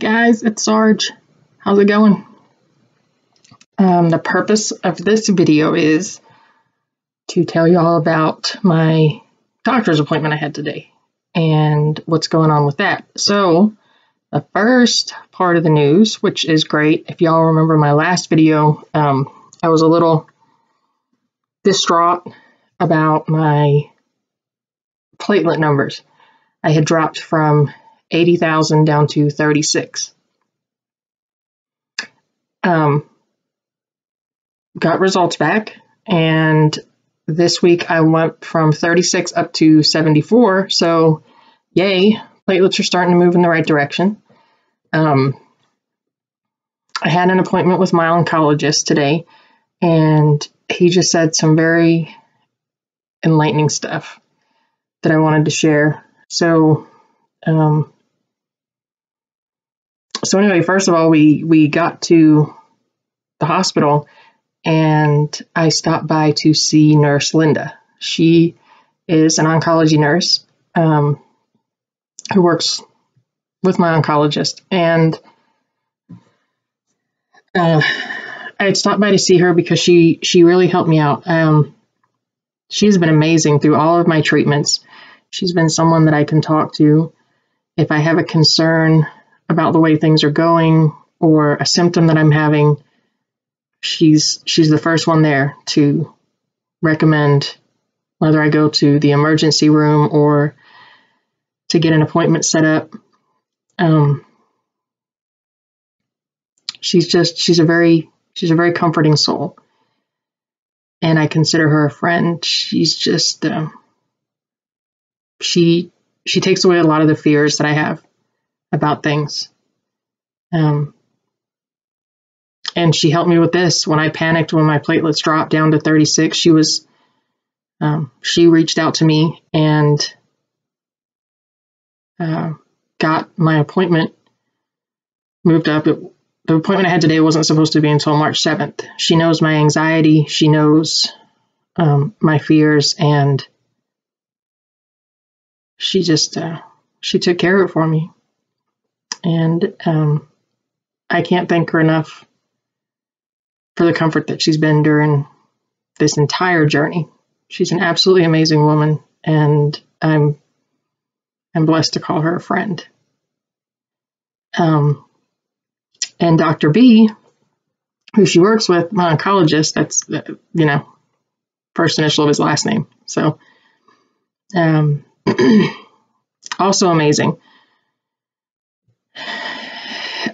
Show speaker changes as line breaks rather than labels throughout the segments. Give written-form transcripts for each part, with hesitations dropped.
guys, it's Sarge. How's it going? The purpose of this video is to tell you all about my doctor's appointment I had today and what's going on with that. So the first part of the news, which is great, if y'all remember my last video, I was a little distraught about my platelet numbers. I had dropped from 80,000 down to 36. Got results back, and this week I went from 36 up to 74, so yay, platelets are starting to move in the right direction. I had an appointment with my oncologist today, and he just said some very enlightening stuff that I wanted to share. So anyway, first of all, we got to the hospital, and I stopped by to see Nurse Linda. She is an oncology nurse who works with my oncologist, and I had stopped by to see her because she really helped me out. She's been amazing through all of my treatments. She's been someone that I can talk to if I have a concern about the way things are going or a symptom that I'm having. She's the first one there to recommend whether I go to the emergency room or to get an appointment set up. She's a very comforting soul, and I consider her a friend. She's just she takes away a lot of the fears that I have about things. And she helped me with this. When I panicked when my platelets dropped down to 36, she reached out to me and got my appointment moved up. The appointment I had today wasn't supposed to be until March 7th. She knows my anxiety. She knows my fears, and she took care of it for me. And I can't thank her enough for the comfort that she's been during this entire journey. She's an absolutely amazing woman, and I'm blessed to call her a friend. And Dr. B, who she works with, my oncologist, that's, first initial of his last name. So, also amazing.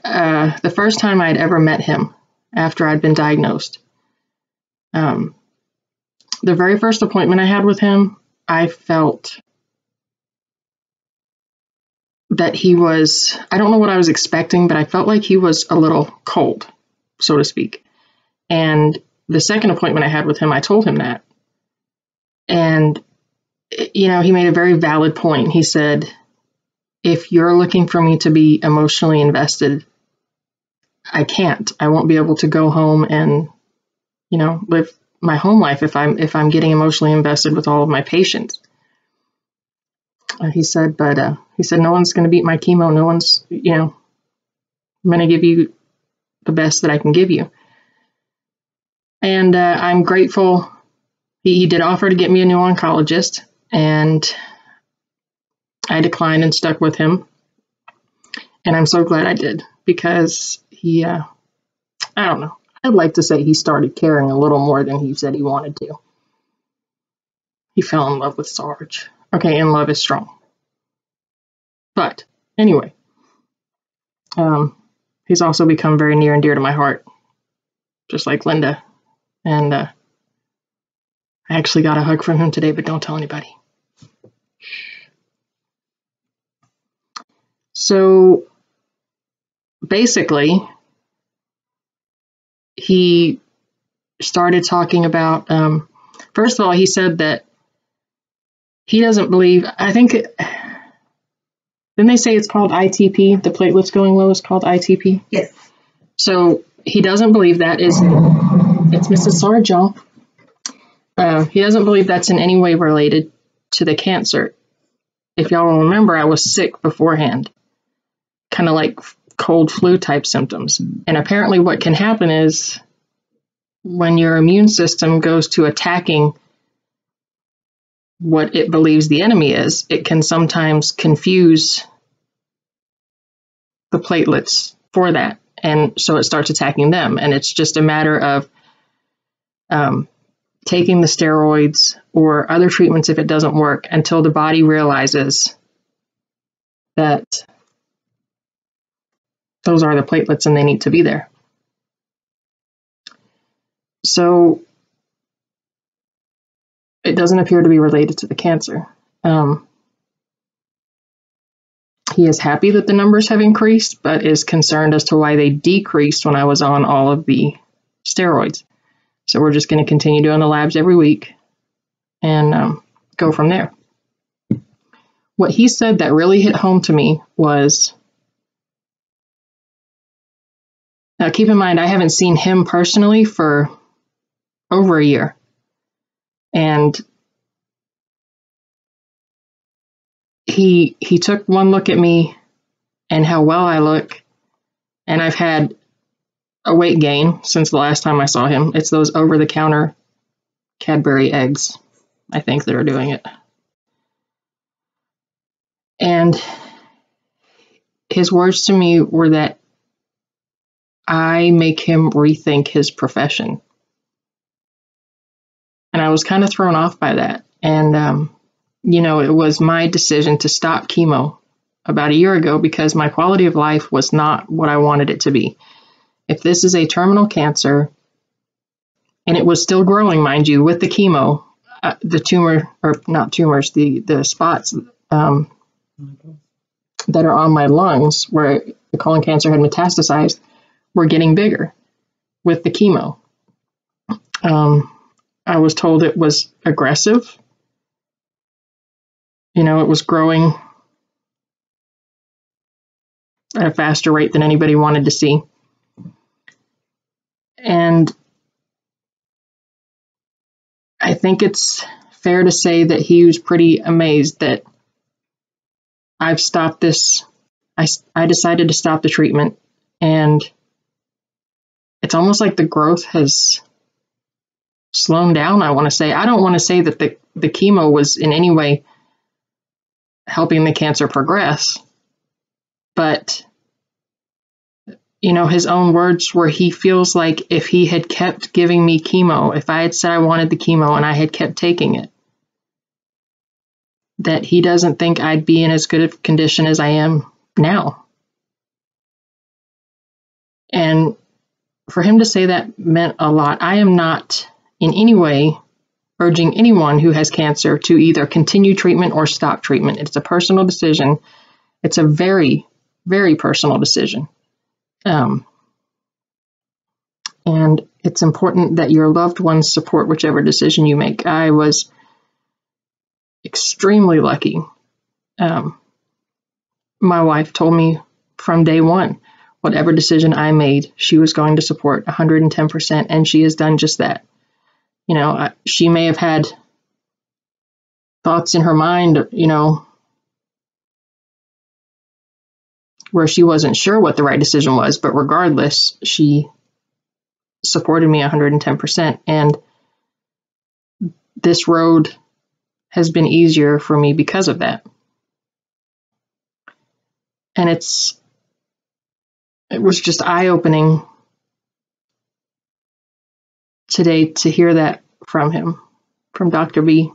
The first time I'd ever met him after I'd been diagnosed, the very first appointment I had with him, I felt that he was, I don't know what I was expecting, but I felt like he was a little cold, so to speak. And the second appointment I had with him, I told him that. And, he made a very valid point. He said, if you're looking for me to be emotionally invested, I can't. I won't be able to go home and, live my home life if I'm getting emotionally invested with all of my patients. He said, no one's going to beat my chemo. No one's, I'm going to give you the best that I can give you. And I'm grateful. He did offer to get me a new oncologist, and I declined and stuck with him. And I'm so glad I did, because he, I don't know. I'd like to say he started caring a little more than he said he wanted to. He fell in love with Sarge. Okay, and love is strong. But anyway, he's also become very near and dear to my heart, just like Linda. And I actually got a hug from him today, but don't tell anybody. So basically, he started talking about, first of all, he said that he doesn't believe, didn't they say it's called ITP? The platelets going low is called ITP?
Yes.
So he doesn't believe that it's Mrs. Sarge, y'all. He doesn't believe that's in any way related to the cancer. If y'all will remember, I was sick beforehand, kind of like cold flu type symptoms. And apparently what can happen is when your immune system goes to attacking what it believes the enemy is, it can sometimes confuse the platelets for that. And so it starts attacking them. And it's just a matter of taking the steroids or other treatments if it doesn't work until the body realizes that those are the platelets and they need to be there. So it doesn't appear to be related to the cancer. He is happy that the numbers have increased, but is concerned as to why they decreased when I was on all of the steroids. So we're just going to continue doing the labs every week and go from there. What he said that really hit home to me was, now keep in mind, I haven't seen him personally for over a year. And he took one look at me and how well I look, and I've had a weight gain since the last time I saw him. It's those over-the-counter Cadbury eggs, I think, that are doing it. And his words to me were that I make him rethink his profession. And I was kind of thrown off by that. And, it was my decision to stop chemo about a year ago because my quality of life was not what I wanted it to be. If this is a terminal cancer, and it was still growing, mind you, with the chemo, the tumor, or not tumors, the spots that are on my lungs where the colon cancer had metastasized were getting bigger with the chemo. I was told it was aggressive. It was growing at a faster rate than anybody wanted to see. And I think it's fair to say that he was pretty amazed that I've stopped this. I decided to stop the treatment, and it's almost like the growth has slowed down, I want to say. I don't want to say that the chemo was in any way helping the cancer progress, but his own words were he feels like if he had kept giving me chemo, if I had said I wanted the chemo and I had kept taking it, that he doesn't think I'd be in as good a condition as I am now. And for him to say that meant a lot. I am not in any way urging anyone who has cancer to either continue treatment or stop treatment. It's a personal decision. It's a very, very personal decision. And it's important that your loved ones support whichever decision you make. I was extremely lucky. My wife told me from day one, whatever decision I made, she was going to support 110%, and she has done just that. She may have had thoughts in her mind, where she wasn't sure what the right decision was, but regardless, she supported me 110%. And this road has been easier for me because of that. And it was just eye-opening today to hear that from him, from Dr. B.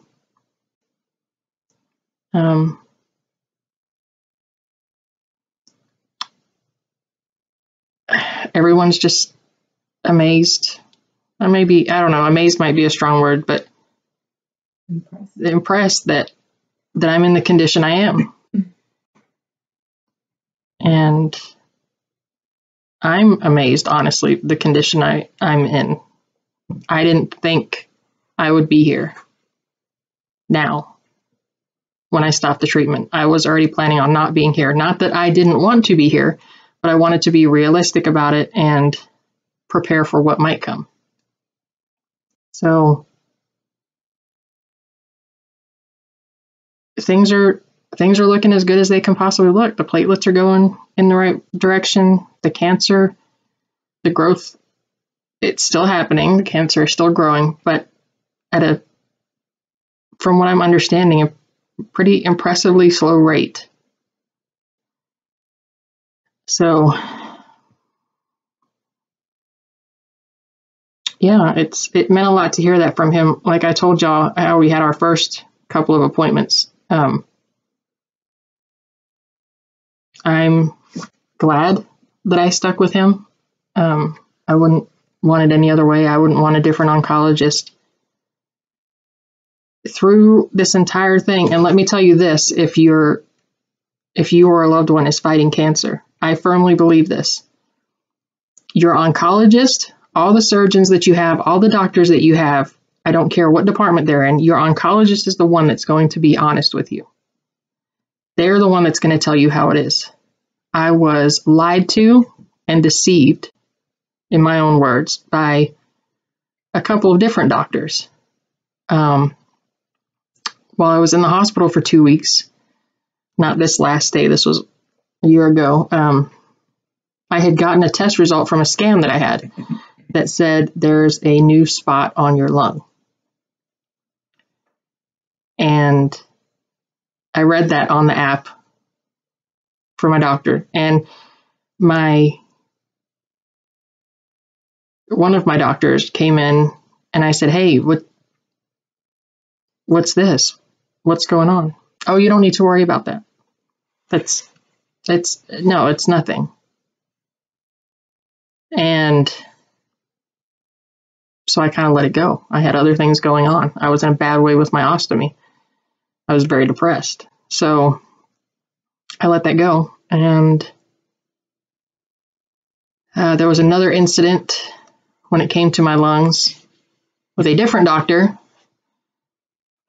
Everyone's just amazed. Or maybe, I don't know, amazed might be a strong word, but impressed that I'm in the condition I am. And I'm amazed, honestly, the condition I'm in. I didn't think I would be here now when I stopped the treatment. I was already planning on not being here. Not that I didn't want to be here, but I wanted to be realistic about it and prepare for what might come. So things are things are looking as good as they can possibly look. The platelets are going in the right direction. The cancer, the growth, it's still happening. The cancer is still growing, but at from what I'm understanding, a pretty impressively slow rate. So, yeah, it meant a lot to hear that from him. Like I told y'all, how we had our first couple of appointments. I'm glad that I stuck with him. I wouldn't want it any other way. I wouldn't want a different oncologist. Through this entire thing, and let me tell you this, if you or a loved one is fighting cancer, I firmly believe this. Your oncologist, all the surgeons that you have, all the doctors that you have, I don't care what department they're in, your oncologist is the one that's going to be honest with you. They're the one that's going to tell you how it is. I was lied to and deceived, in my own words, by a couple of different doctors. While I was in the hospital for 2 weeks, not this last day, this was a year ago, I had gotten a test result from a scan that I had that said there's a new spot on your lung. And I read that on the app for my doctor. And one of my doctors came in and I said, hey, what's this? What's going on? Oh, you don't need to worry about that. No, it's nothing. And so I kind of let it go. I had other things going on. I was in a bad way with my ostomy. I was very depressed. So I let that go. And there was another incident when it came to my lungs with a different doctor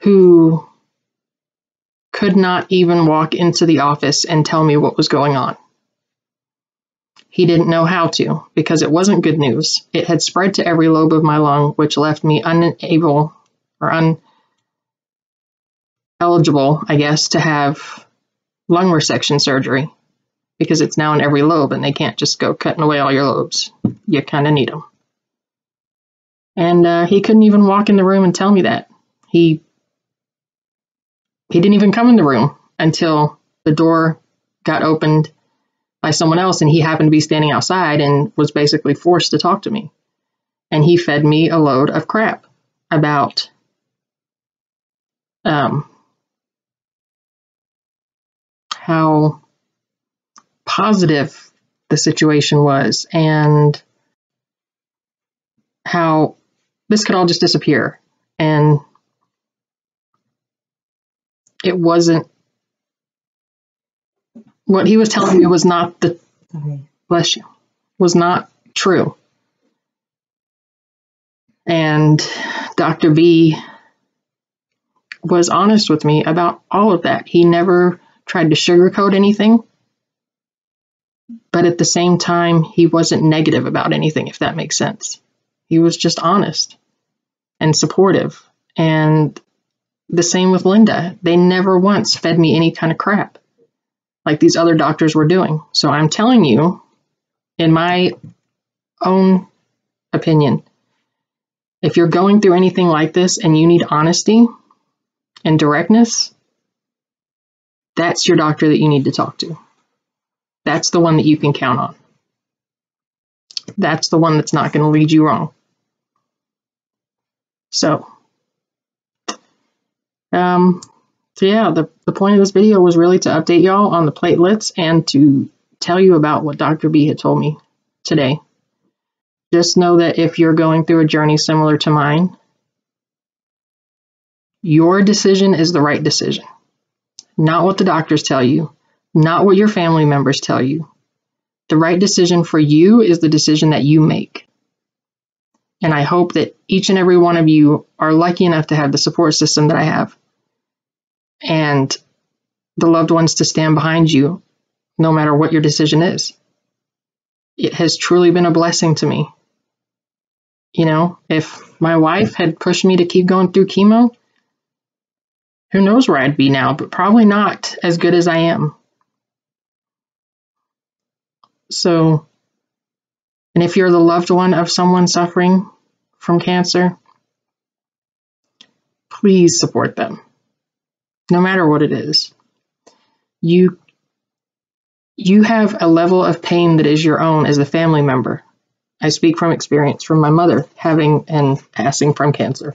who could not even walk into the office and tell me what was going on. He didn't know how to, because it wasn't good news. It had spread to every lobe of my lung, which left me unable or uneligible, I guess, to have lung resection surgery, because it's now in every lobe and they can't just go cutting away all your lobes. You kind of need them. And he couldn't even walk in the room and tell me that. He didn't even come in the room until the door got opened by someone else, and he happened to be standing outside and was basically forced to talk to me. And he fed me a load of crap about how positive the situation was and how this could all just disappear. And it wasn't, what he was telling me was not bless you, was not true. And Dr. B was honest with me about all of that. He never tried to sugarcoat anything, but at the same time, he wasn't negative about anything, if that makes sense. He was just honest and supportive. And the same with Linda. They never once fed me any kind of crap like these other doctors were doing. So I'm telling you, in my own opinion, if you're going through anything like this and you need honesty and directness, that's your doctor that you need to talk to. That's the one that you can count on. That's the one that's not going to lead you wrong. So yeah, the point of this video was really to update y'all on the platelets and to tell you about what Dr. B had told me today. Just know that if you're going through a journey similar to mine, your decision is the right decision. Not what the doctors tell you, not what your family members tell you. The right decision for you is the decision that you make. And I hope that each and every one of you are lucky enough to have the support system that I have and the loved ones to stand behind you no matter what your decision is. It has truly been a blessing to me. You know, if my wife had pushed me to keep going through chemo, who knows where I'd be now, but probably not as good as I am. So, and if you're the loved one of someone suffering from cancer, please support them, no matter what it is. You have a level of pain that is your own as a family member. I speak from experience from my mother having and passing from cancer.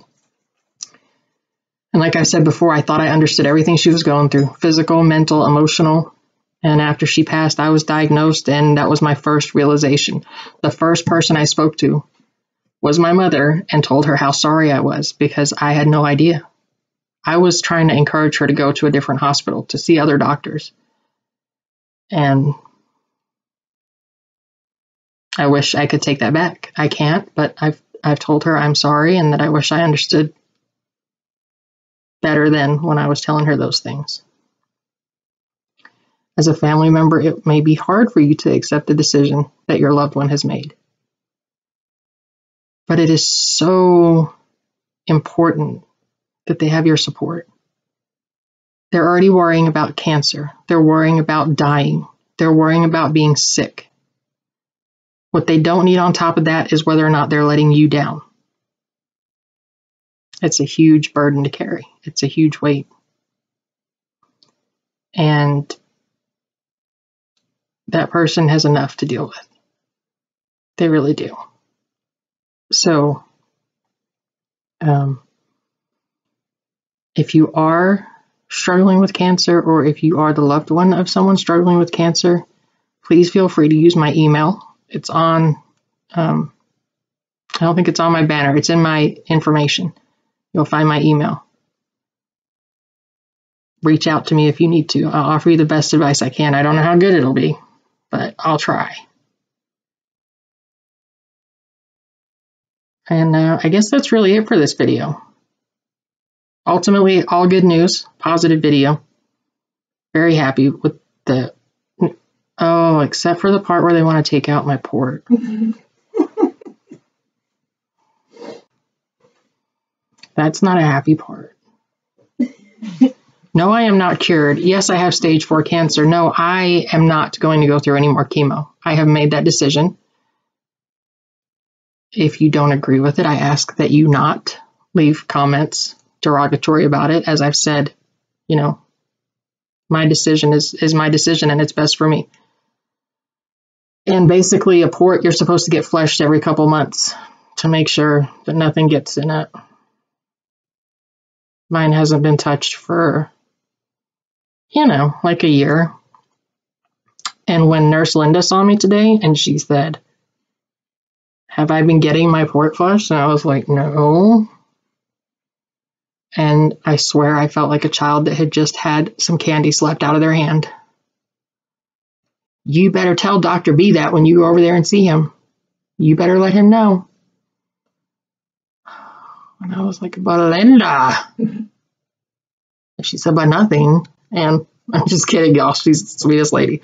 And like I said before, I thought I understood everything she was going through, physical, mental, emotional. And after she passed, I was diagnosed, and that was my first realization. The first person I spoke to was my mother and told her how sorry I was because I had no idea. I was trying to encourage her to go to a different hospital to see other doctors. And I wish I could take that back. I can't, but I've told her I'm sorry and that I wish I understood better than when I was telling her those things. As a family member, it may be hard for you to accept the decision that your loved one has made. But it is so important that they have your support. They're already worrying about cancer. They're worrying about dying. They're worrying about being sick. What they don't need on top of that is whether or not they're letting you down. It's a huge burden to carry. It's a huge weight. And that person has enough to deal with. They really do. So, if you are struggling with cancer, or if you are the loved one of someone struggling with cancer, please feel free to use my email. It's on, I don't think it's on my banner. It's in my information. You'll find my email. Reach out to me if you need to. I'll offer you the best advice I can. I don't know how good it'll be, but I'll try. And I guess that's really it for this video. Ultimately, all good news, positive video. Very happy with the, oh, except for the part where they want to take out my port. That's not a happy part. No, I am not cured. Yes, I have stage 4 cancer. No, I am not going to go through any more chemo. I have made that decision. If you don't agree with it, I ask that you not leave comments derogatory about it. As I've said, you know, my decision is my decision, and it's best for me. And basically, a port, you're supposed to get fleshed every couple months to make sure that nothing gets in it. Mine hasn't been touched for, you know, like a year. And when Nurse Linda saw me today and she said, "Have I been getting my port flushed?" And I was like, "No." And I swear I felt like a child that had just had some candy slapped out of their hand. You better tell Dr. B that when you go over there and see him. You better let him know. And I was like, "But Linda." And she said, "But nothing." And I'm just kidding, y'all. She's the sweetest lady.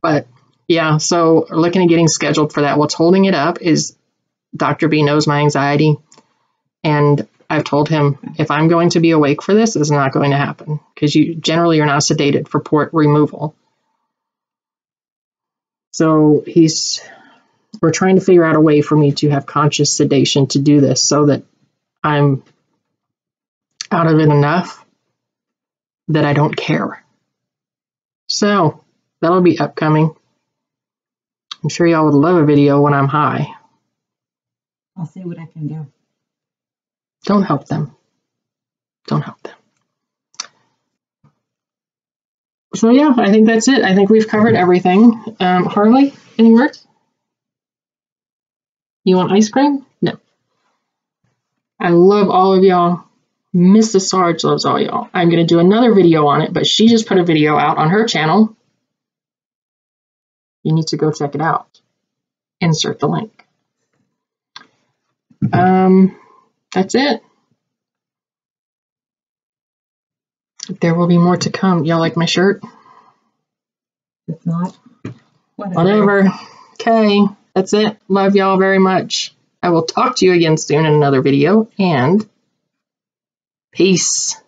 But yeah, so looking at getting scheduled for that. What's holding it up is Dr. B knows my anxiety. And I've told him if I'm going to be awake for this, it's not going to happen. Because you're not sedated for port removal. So we're trying to figure out a way for me to have conscious sedation to do this so that I'm out of it enough that I don't care. So that'll be upcoming. I'm sure y'all would love a video when I'm high.
I'll see what I can do.
Don't help them. Don't help them. So yeah, I think that's it. I think we've covered everything. Harley, any words? You want ice cream? No. I love all of y'all. Mrs. Sarge loves all y'all. I'm going to do another video on it, but she just put a video out on her channel. You need to go check it out. Insert the link. That's it. There will be more to come. Y'all like my shirt?
If not,
whatever. Okay, that's it. Love y'all very much. I will talk to you again soon in another video, and peace.